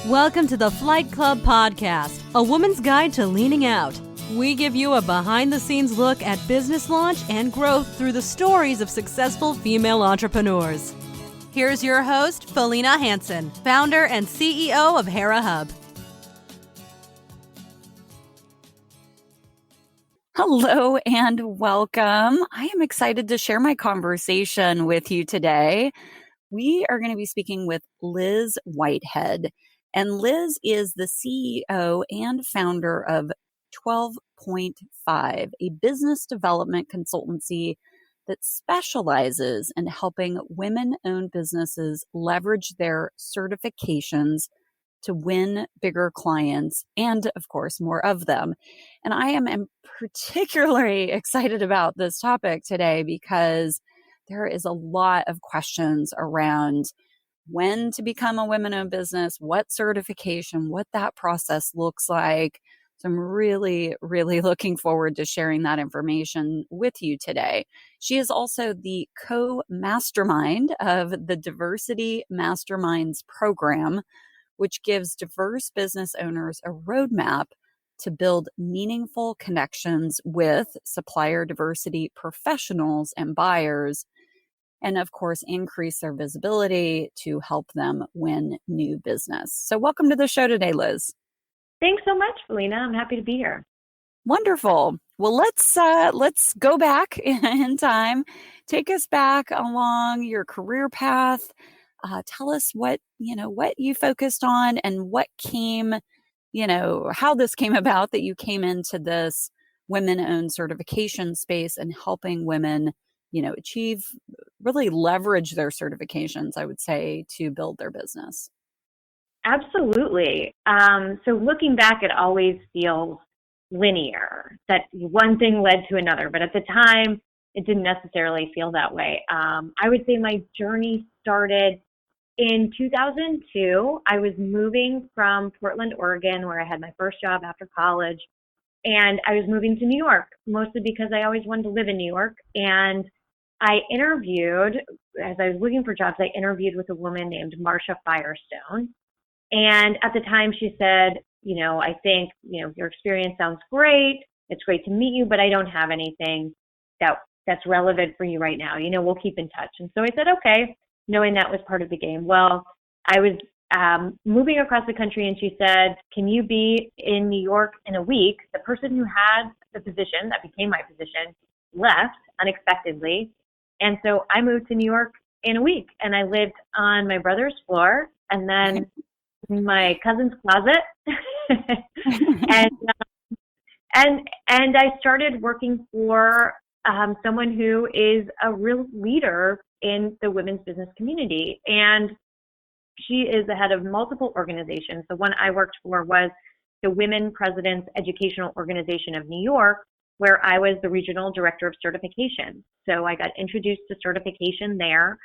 Welcome to the Flight Club Podcast, a woman's guide to leaning out. We give you a behind-the-scenes look at business launch and growth through the stories of successful female entrepreneurs. Here's your host, Felina Hansen, founder and CEO of Hera Hub. Hello and welcome. I am excited to share my conversation with you today. We are going to be speaking with Liz Whitehead. And Liz is the CEO and founder of 12PointFive, a business development consultancy that specializes in helping women-owned businesses leverage their certifications to win bigger clients and, of course, more of them. And I am particularly excited about this topic today because there is a lot of questions around when to become a women-owned business, what certification, what that process looks like. So I'm really, really looking forward to sharing that information with you today. She is also the co-mastermind of the Diversity Masterminds program, which gives diverse business owners a roadmap to build meaningful connections with supplier diversity professionals and buyers, and of course, increase their visibility to help them win new business. So welcome to the show today, Liz. Thanks so much, Felina. I'm happy to be here. Wonderful. Well, let's go back in time. Take us back along your career path. Tell us what you focused on and what came, how this came about that you came into this women-owned certification space and helping women, achieve, really leverage their certifications, I would say, to build their business. Absolutely. So looking back, it always feels linear, that one thing led to another. But at the time, it didn't necessarily feel that way. I would say my journey started in 2002. I was moving from Portland, Oregon, where I had my first job after college. And I was moving to New York, mostly because I always wanted to live in New York. And I interviewed, as I was looking for jobs, I interviewed with a woman named Marsha Firestone. And at the time she said, I think, your experience sounds great. It's great to meet you, but I don't have anything that's relevant for you right now. We'll keep in touch. And so I said, okay, knowing that was part of the game. Well, I was moving across the country and she said, can you be in New York in a week? The person who had the position that became my position left unexpectedly. And so I moved to New York in a week and I lived on my brother's floor and then my cousin's closet. and I started working for someone who is a real leader in the women's business community. And she is the head of multiple organizations. The one I worked for was the Women Presidents Educational Organization of New York, where I was the regional director of certification. So I got introduced to certification there.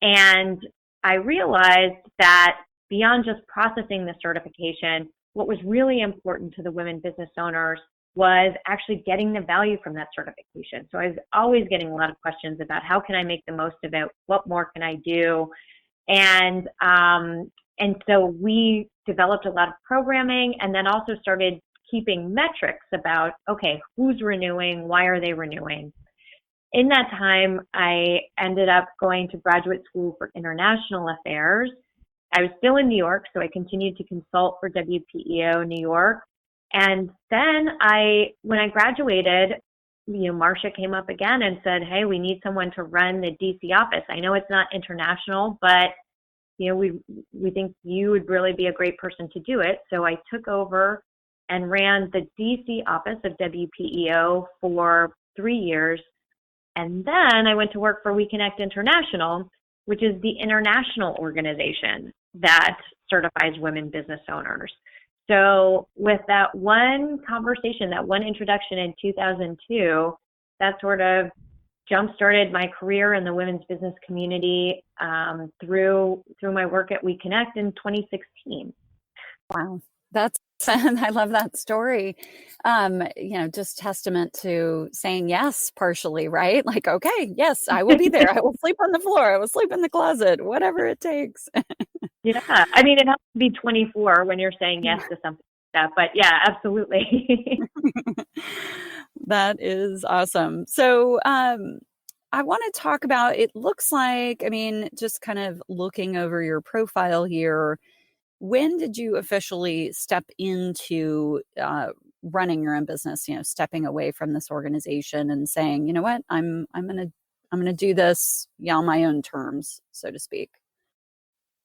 And I realized that beyond just processing the certification, what was really important to the women business owners was actually getting the value from that certification. So I was always getting a lot of questions about how can I make the most of it? What more can I do? And so we developed a lot of programming and then also started keeping metrics about, okay, who's renewing? Why are they renewing? In that time, I ended up going to graduate school for international affairs. I was still in New York, so I continued to consult for WPEO New York. And then when I graduated, Marsha came up again and said, hey, we need someone to run the DC office. I know it's not international, but we think you would really be a great person to do it. So I took over and ran the DC office of WPEO for 3 years. And then I went to work for WeConnect International, which is the international organization that certifies women business owners. So with that one conversation, that one introduction in 2002, that sort of jump-started my career in the women's business community through my work at WeConnect in 2016. Wow. I love that story. Just testament to saying yes partially, right? Like, okay, yes, I will be there. I will sleep on the floor. I will sleep in the closet, whatever it takes. Yeah. I mean, it has to be 24 when you're saying yes to something like that. But yeah, absolutely. That is awesome. So, I want to talk about, it looks like, I mean, just kind of looking over your profile here, when did you officially step into running your own business, stepping away from this organization and saying, you know what, I'm gonna do this, on my own terms, so to speak?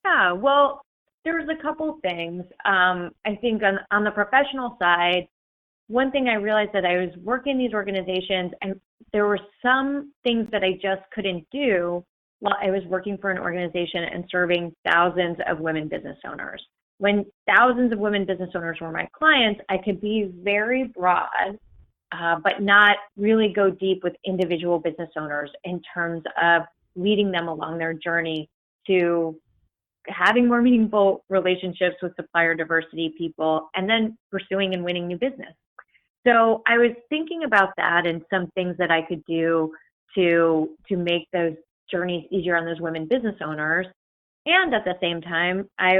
Yeah. Well, there's a couple things. I think on the professional side, one thing I realized that I was working in these organizations and there were some things that I just couldn't do while I was working for an organization and serving thousands of women business owners. When thousands of women business owners were my clients, I could be very broad, but not really go deep with individual business owners in terms of leading them along their journey to having more meaningful relationships with supplier diversity people and then pursuing and winning new business. So I was thinking about that and some things that I could do to make those journeys easier on those women business owners. And at the same time, I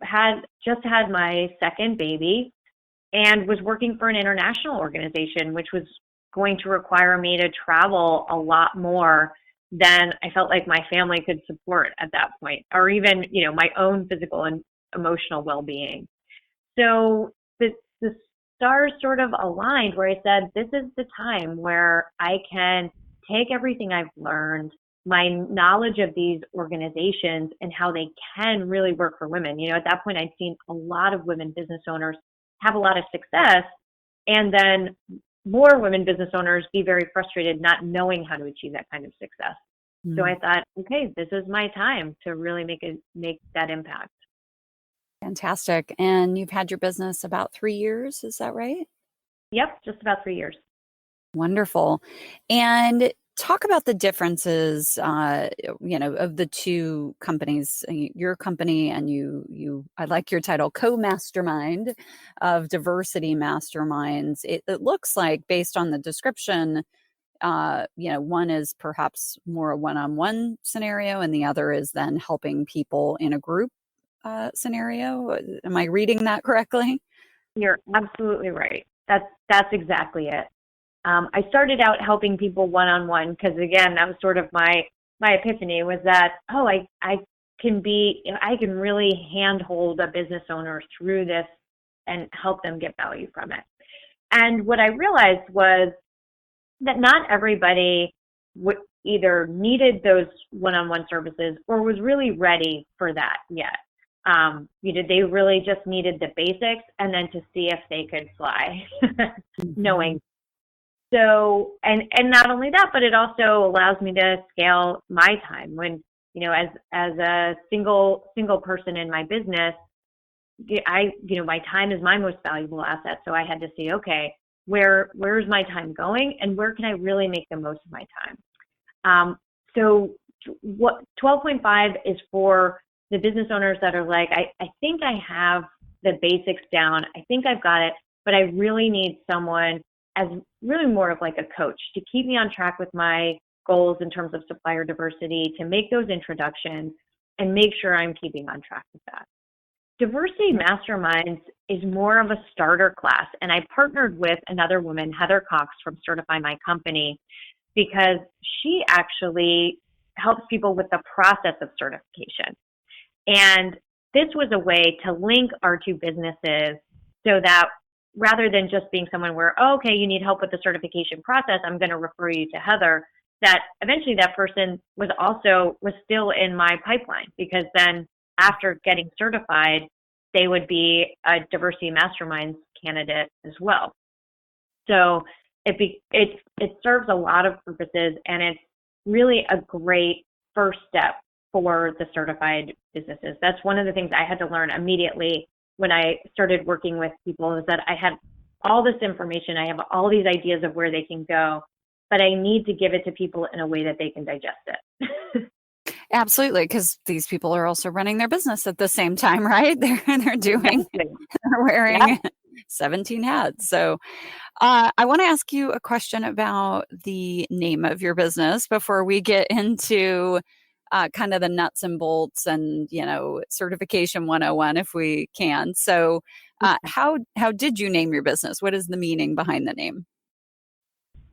had just had my second baby and was working for an international organization, which was going to require me to travel a lot more than I felt like my family could support at that point, or even, my own physical and emotional well-being. So the stars sort of aligned where I said, this is the time where I can take everything I've learned, my knowledge of these organizations and how they can really work for women. At that point, I'd seen a lot of women business owners have a lot of success, and then more women business owners be very frustrated not knowing how to achieve that kind of success. So I thought, okay, this is my time to really make that impact. Fantastic. And you've had your business about 3 years, is that right? Yep, just about 3 years. Wonderful. And talk about the differences, of the two companies, your company and you, I like your title, co-mastermind of Diversity Masterminds. It looks like, based on the description, one is perhaps more a one-on-one scenario and the other is then helping people in a group scenario. Am I reading that correctly? You're absolutely right. That's exactly it. I started out helping people one-on-one because, again, that was sort of my epiphany, was that, I can really handhold a business owner through this and help them get value from it. And what I realized was that not everybody would either needed those one-on-one services or was really ready for that yet. They really just needed the basics and then to see if they could fly, knowing. So, and not only that, but it also allows me to scale my time when, as a single person in my business, my time is my most valuable asset. So I had to see, okay, where's my time going and where can I really make the most of my time? So what 12PointFive is for the business owners that are like, I think I have the basics down. I think I've got it, but I really need someone as really more of like a coach to keep me on track with my goals in terms of supplier diversity, to make those introductions and make sure I'm keeping on track with that. Diversity Masterminds is more of a starter class, and I partnered with another woman, Heather Cox from Certify My Company, because she actually helps people with the process of certification. And this was a way to link our two businesses so that rather than just being someone where, okay, you need help with the certification process, I'm going to refer you to Heather, that eventually that person was still in my pipeline, because then after getting certified, they would be a Diversity Masterminds candidate as well. So it serves a lot of purposes, and it's really a great first step for the certified businesses. That's one of the things I had to learn immediately when I started working with people, is that I had all this information, I have all these ideas of where they can go, but I need to give it to people in a way that they can digest it. Absolutely, because these people are also running their business at the same time, right? They're wearing 17 hats. So I want to ask you a question about the name of your business before we get into kind of the nuts and bolts and, certification 101 if we can. So how did you name your business? What is the meaning behind the name?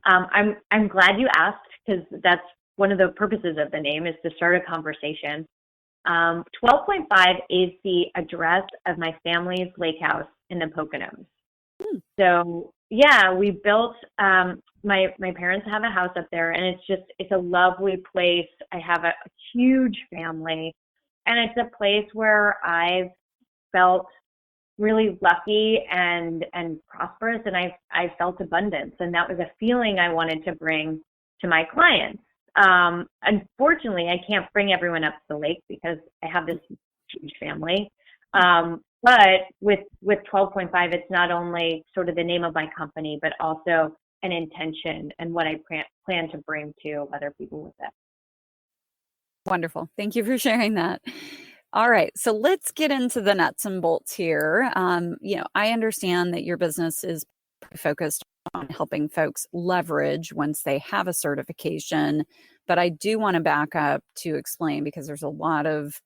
I'm glad you asked, because that's one of the purposes of the name, is to start a conversation. 12.5 is the address of my family's lake house in the Poconos. So yeah, we built, my parents have a house up there, and it's a lovely place. I have a huge family, and it's a place where I've felt really lucky and prosperous, and I felt abundance, and that was a feeling I wanted to bring to my clients. Unfortunately, I can't bring everyone up to the lake because I have this huge family. But with 12.5, it's not only sort of the name of my company, but also an intention and what I plan to bring to other people with it. Wonderful. Thank you for sharing that. All right. So let's get into the nuts and bolts here. I understand that your business is focused on helping folks leverage once they have a certification, but I do want to back up to explain, because there's a lot of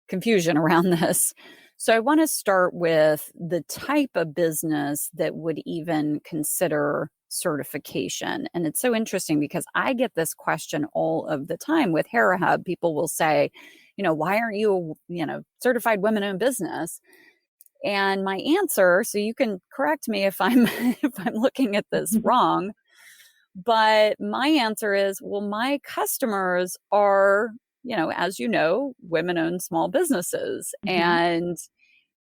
confusion around this. So I want to start with the type of business that would even consider certification. And it's so interesting because I get this question all of the time with Hera Hub. People will say, why aren't you a certified women-owned business? And my answer, so you can correct me if I'm looking at this wrong, but my answer is, well, my customers are, as women-owned small businesses and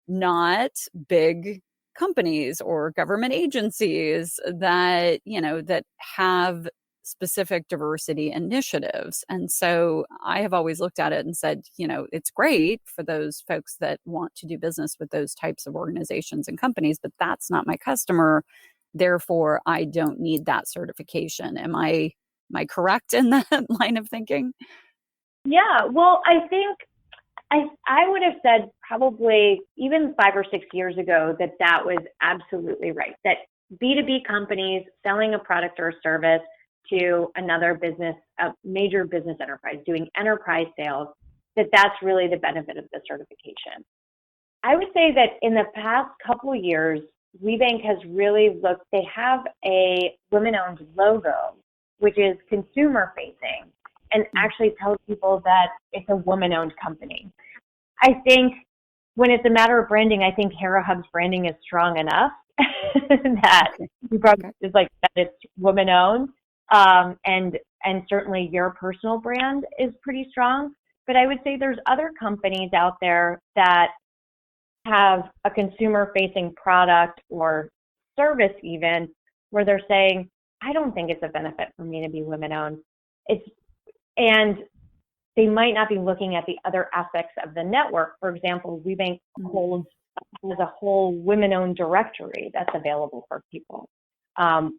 not big companies or government agencies that, that have specific diversity initiatives. And so I have always looked at it and said, it's great for those folks that want to do business with those types of organizations and companies, but that's not my customer. Therefore, I don't need that certification. Am I correct in that line of thinking? Yeah, well, I think I would have said probably even 5 or 6 years ago that was absolutely right. That B2B companies selling a product or a service to another business, a major business enterprise, doing enterprise sales, that's really the benefit of the certification. I would say that in the past couple of years, WeBank has really looked, they have a women-owned logo, which is consumer-facing, and actually tells people that it's a woman-owned company. I think when it's a matter of branding, I think Hera Hub's branding is strong enough that you probably just like that it's woman-owned. And certainly your personal brand is pretty strong. But I would say there's other companies out there that have a consumer-facing product or service even where they're saying, I don't think it's a benefit for me to be women-owned. And they might not be looking at the other aspects of the network. For example, WeBank has a whole women-owned directory that's available for people,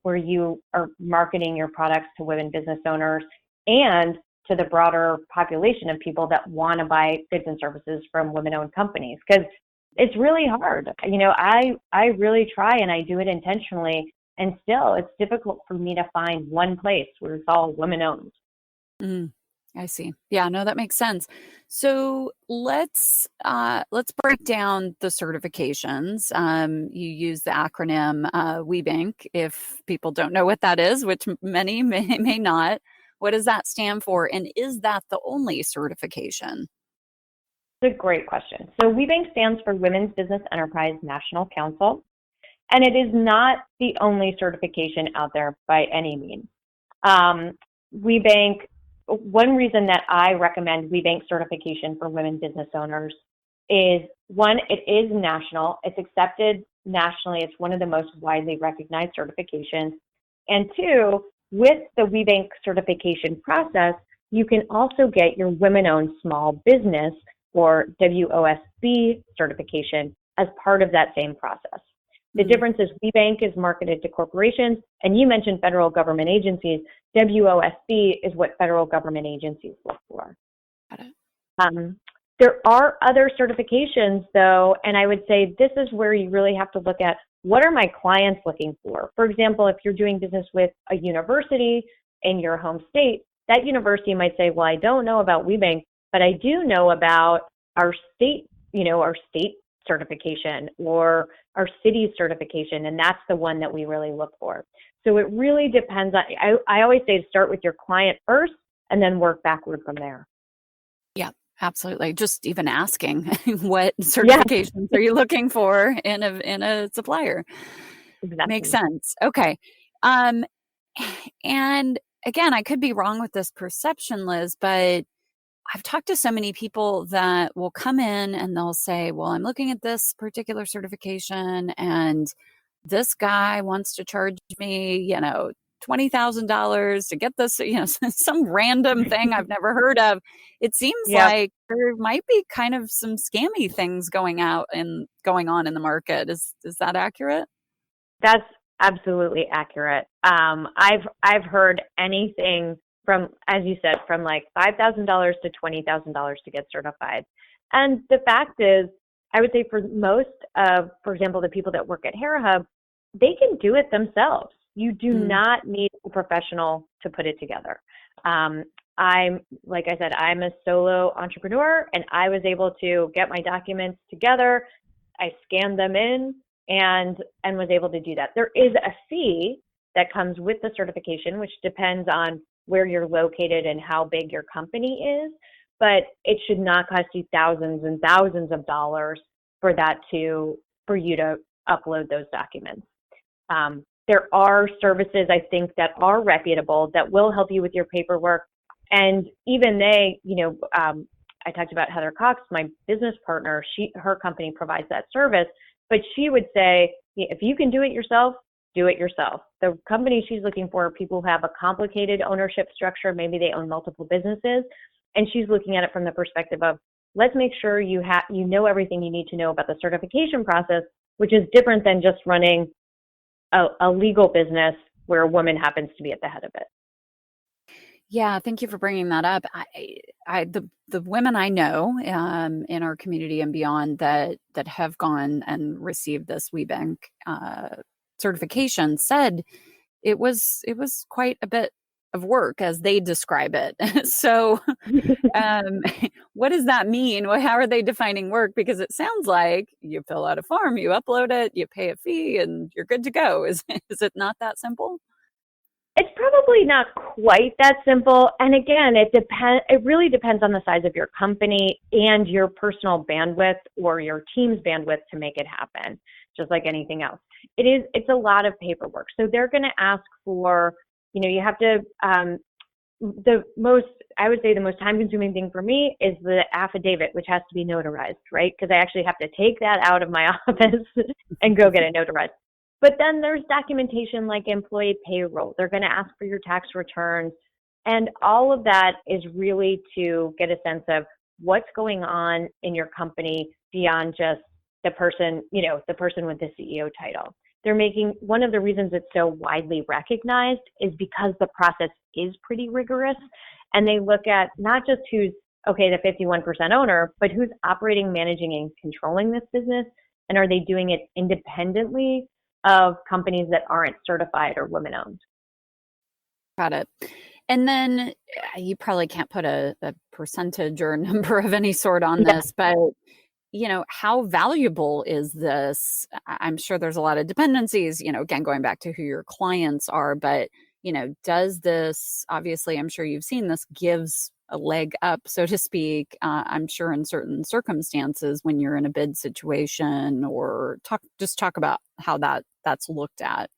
where you are marketing your products to women business owners and to the broader population of people that want to buy goods and services from women-owned companies. Because it's really hard. I really try, and I do it intentionally, and still it's difficult for me to find one place where it's all women-owned. I see. Yeah, no, that makes sense. So let's break down the certifications. You use the acronym WeBank. If people don't know what that is, which many may not, what does that stand for? And is that the only certification? It's a great question. So WeBank stands for Women's Business Enterprise National Council, and it is not the only certification out there by any means. WeBank, one reason that I recommend WeBank certification for women business owners is, one, it is national. It's accepted nationally. It's one of the most widely recognized certifications. And two, with the WeBank certification process, you can also get your women-owned small business or WOSB certification as part of that same process. The difference is WeBank is marketed to corporations, and you mentioned federal government agencies. WOSB is what federal government agencies look for. Got it. There are other certifications, though, and I would say this is where you really have to look at what are my clients looking for. For example, if you're doing business with a university in your home state, that university might say, well, I don't know about WeBank, but I do know about our state, our state certification or our city certification, and that's the one that we really look for. So it really depends on, I always say to start with your client first and then work backward from there. Yeah, absolutely. Just even asking what certifications are you looking for in a supplier? Exactly. Makes sense. Okay. And again, I could be wrong with this perception, Liz, but I've talked to so many people that will come in and they'll say, well, I'm looking at this particular certification and this guy wants to charge me, $20,000 to get this, some random thing I've never heard of. It seems like there might be kind of some scammy things going on in the market. Is that accurate? That's absolutely accurate. I've heard anything from, as you said, from like $5,000 to $20,000 to get certified. And the fact is, I would say for most of, for example, the people that work at Hera Hub, they can do it themselves. You do not need a professional to put it together. Like I said, I'm a solo entrepreneur, and I was able to get my documents together. I scanned them in and was able to do that. There is a fee that comes with the certification, which depends on where you're located and how big your company is, but it should not cost you thousands and thousands of dollars for you to upload those documents. There are services, I think, that are reputable that will help you with your paperwork. And even they, I talked about Heather Cox, my business partner, her company provides that service, but she would say, if you can do it yourself, do it yourself. The company she's looking for are people who have a complicated ownership structure. Maybe they own multiple businesses. And she's looking at it from the perspective of, let's make sure you know everything you need to know about the certification process, which is different than just running a legal business where a woman happens to be at the head of it. Yeah, thank you for bringing that up. The women I know in our community and beyond that have gone and received this WeBank certification said it was quite a bit of work, as they describe it. So, what does that mean? Well, how are they defining work? Because it sounds like you fill out a form, you upload it, you pay a fee, and you're good to go. Is it not that simple? It's probably not quite that simple. And again, it really depends on the size of your company and your personal bandwidth or your team's bandwidth to make it happen, just like anything else. It's a lot of paperwork. So they're going to ask for, you have to, I would say the most time consuming thing for me is the affidavit, which has to be notarized, right? Because I actually have to take that out of my office and go get it notarized. But then there's documentation like employee payroll. They're going to ask for your tax returns. And all of that is really to get a sense of what's going on in your company beyond just the person with the CEO title. One of the reasons it's so widely recognized is because the process is pretty rigorous. And they look at not just who's, the 51% owner, but who's operating, managing, and controlling this business. And are they doing it independently of companies that aren't certified or women-owned? Got it. And then you probably can't put a percentage or a number of any sort on this, but how valuable is this? I'm sure there's a lot of dependencies, again, going back to who your clients are, but, does this, obviously, I'm sure you've seen this, gives a leg up, so to speak, I'm sure in certain circumstances when you're in a bid situation, or talk about how that's looked at.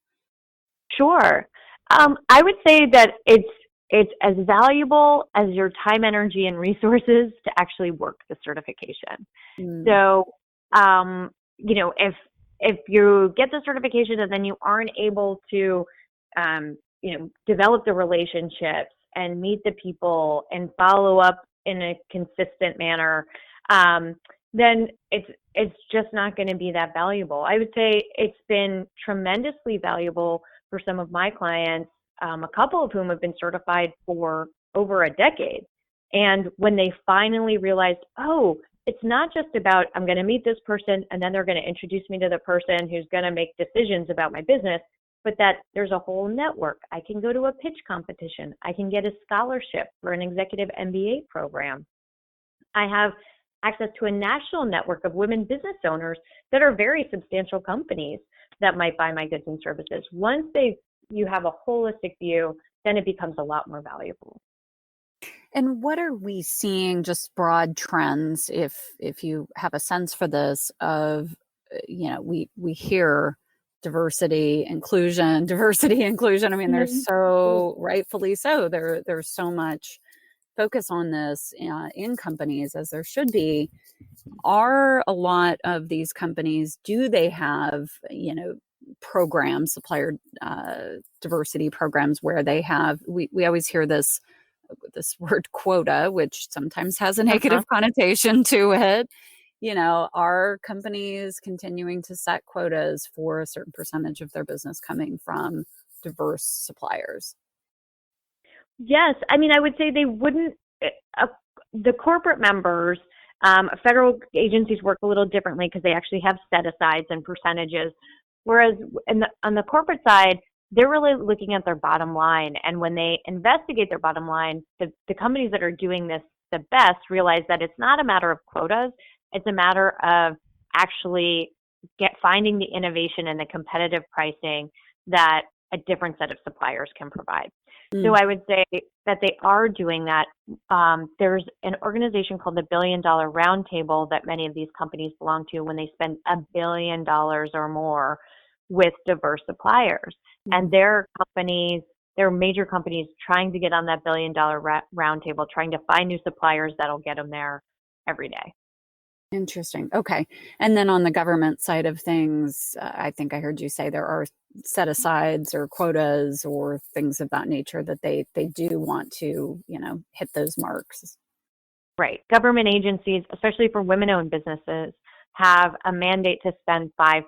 Sure. I would say that it's as valuable as your time, energy, and resources to actually work the certification. So, if you get the certification and then you aren't able to, develop the relationships and meet the people and follow up in a consistent manner, then it's just not going to be that valuable. I would say it's been tremendously valuable for some of my clients, a couple of whom have been certified for over a decade. And when they finally realized, it's not just about, I'm going to meet this person and then they're going to introduce me to the person who's going to make decisions about my business, but that there's a whole network. I can go to a pitch competition. I can get a scholarship for an executive MBA program. I have access to a national network of women business owners that are very substantial companies that might buy my goods and services. Once you have a holistic view, then it becomes a lot more valuable. And what are we seeing, just broad trends, if you have a sense for this, of, we hear diversity, inclusion. I mean, there's so, rightfully so, there's so much focus on this in companies, as there should be. Are a lot of these companies, do they have, programs, supplier diversity programs, where they have, we always hear this word quota, which sometimes has a negative connotation to it. Are companies continuing to set quotas for a certain percentage of their business coming from diverse suppliers? Yes. I mean, I would say they wouldn't, the corporate members, federal agencies work a little differently because they actually have set-asides and percentages. Whereas on the corporate side, they're really looking at their bottom line. And when they investigate their bottom line, the companies that are doing this the best realize that it's not a matter of quotas. It's a matter of actually finding the innovation and the competitive pricing that a different set of suppliers can provide. So I would say that they are doing that. There's an organization called the $1 Billion Roundtable that many of these companies belong to when they spend $1 billion or more with diverse suppliers. And they're major companies trying to get on that $1 billion roundtable, trying to find new suppliers that'll get them there every day. Interesting. Okay. And then on the government side of things, I think I heard you say there are set-asides or quotas or things of that nature that they do want to, hit those marks. Right. Government agencies, especially for women-owned businesses, have a mandate to spend 5%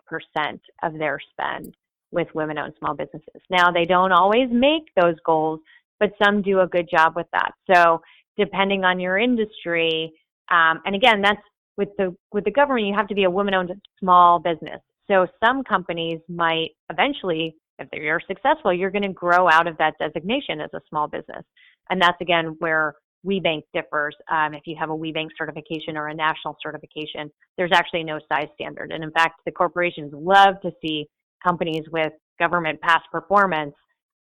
of their spend with women-owned small businesses. Now, they don't always make those goals, but some do a good job with that. So depending on your industry, and again, that's with the government, you have to be a women-owned small business. So some companies might eventually, if you're successful, you're going to grow out of that designation as a small business. And that's, again, where WeBank differs. If you have a WeBank certification or a national certification, there's actually no size standard. And in fact, the corporations love to see companies with government past performance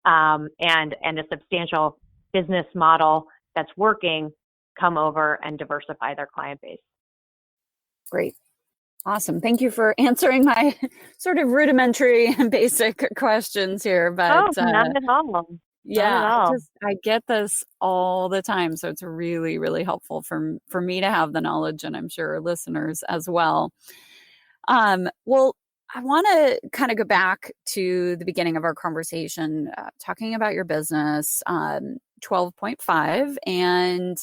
and a substantial business model that's working come over and diversify their client base. Great. Awesome. Thank you for answering my sort of rudimentary and basic questions here. But not at all. Yeah, I get this all the time. So it's really, really helpful for me to have the knowledge, and I'm sure listeners as well. Well, I want to kind of go back to the beginning of our conversation, talking about your business, 12PointFive, and,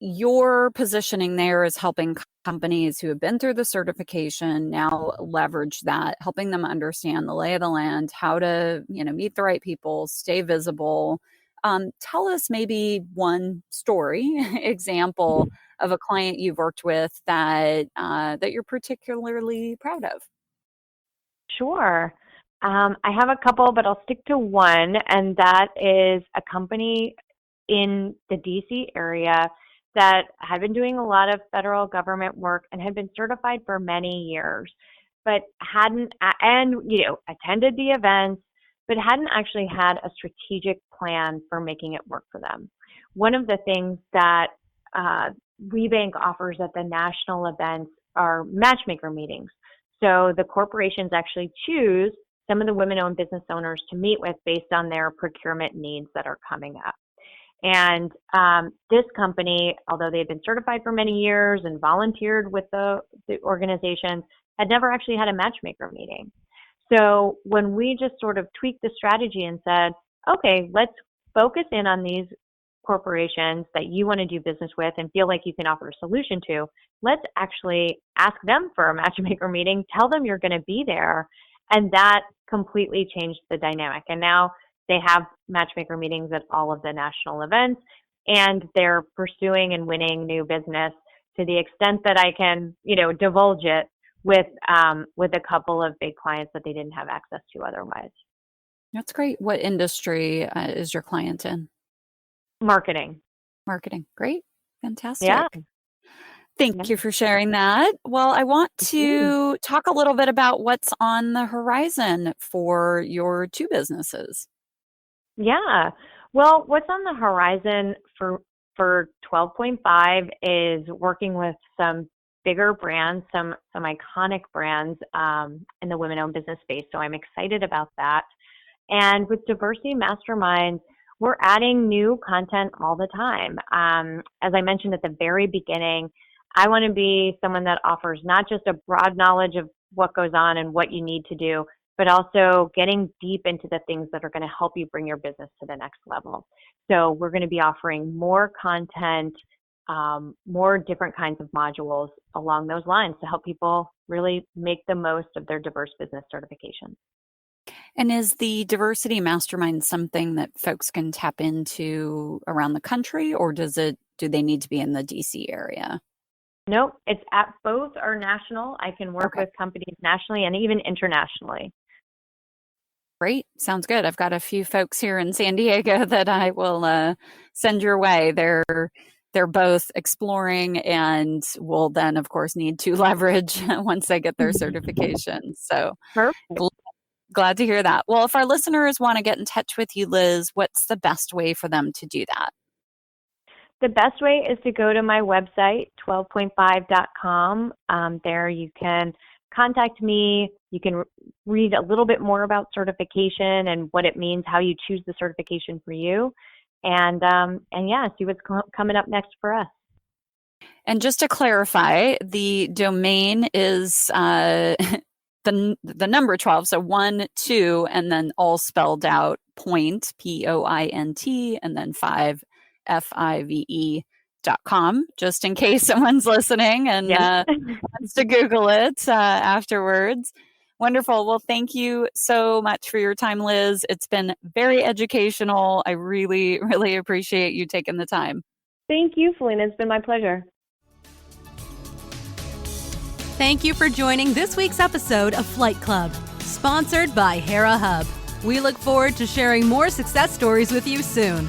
your positioning there is helping companies who have been through the certification now leverage that, helping them understand the lay of the land, how to, meet the right people, stay visible. Tell us maybe one story example of a client you've worked with that you're particularly proud of. Sure. I have a couple, but I'll stick to one, and that is a company in the DC area that had been doing a lot of federal government work and had been certified for many years, but hadn't, attended the events, but hadn't actually had a strategic plan for making it work for them. One of the things that WeBank offers at the national events are matchmaker meetings. So the corporations actually choose some of the women-owned business owners to meet with based on their procurement needs that are coming up. And this company, although they had been certified for many years and volunteered with the organization, had never actually had a matchmaker meeting. So when we just sort of tweaked the strategy and said, okay, let's focus in on these corporations that you want to do business with and feel like you can offer a solution to, let's actually ask them for a matchmaker meeting, tell them you're going to be there. And that completely changed the dynamic. And now they have matchmaker meetings at all of the national events, and they're pursuing and winning new business to the extent that I can, divulge it. with a couple of big clients that they didn't have access to otherwise. That's great. What industry is your client in? Marketing. Marketing. Great. Fantastic. Yeah. Thank you for sharing that. Well, I want to talk a little bit about what's on the horizon for your two businesses. Yeah. Well, what's on the horizon for 12PointFive is working with some bigger brands, some iconic brands in the women-owned business space. So I'm excited about that. And with Diversity Masterminds, we're adding new content all the time. As I mentioned at the very beginning, I want to be someone that offers not just a broad knowledge of what goes on and what you need to do, but also getting deep into the things that are going to help you bring your business to the next level. So we're going to be offering more content, more different kinds of modules along those lines to help people really make the most of their diverse business certification. And is the Diversity Mastermind something that folks can tap into around the country, or do they need to be in the DC area? Nope, it's at both are national. I can work with companies nationally and even internationally. Great. Sounds good. I've got a few folks here in San Diego that I will send your way. They're both exploring and will then, of course, need to leverage once they get their certification. So glad to hear that. Well, if our listeners want to get in touch with you, Liz, what's the best way for them to do that? The best way is to go to my website, 12pointfive.com. There you can contact me. You can read a little bit more about certification and what it means, how you choose the certification for you. And see what's coming up next for us. And just to clarify, the domain is the number 12, so 1, 2, and then all spelled out, point, POINT, and then 5, FIVE.com, just in case someone's listening and wants to Google it afterwards. Wonderful. Well, thank you so much for your time, Liz. It's been very educational. I really, really appreciate you taking the time. Thank you, Felina. It's been my pleasure. Thank you for joining this week's episode of Flight Club, sponsored by Hera Hub. We look forward to sharing more success stories with you soon.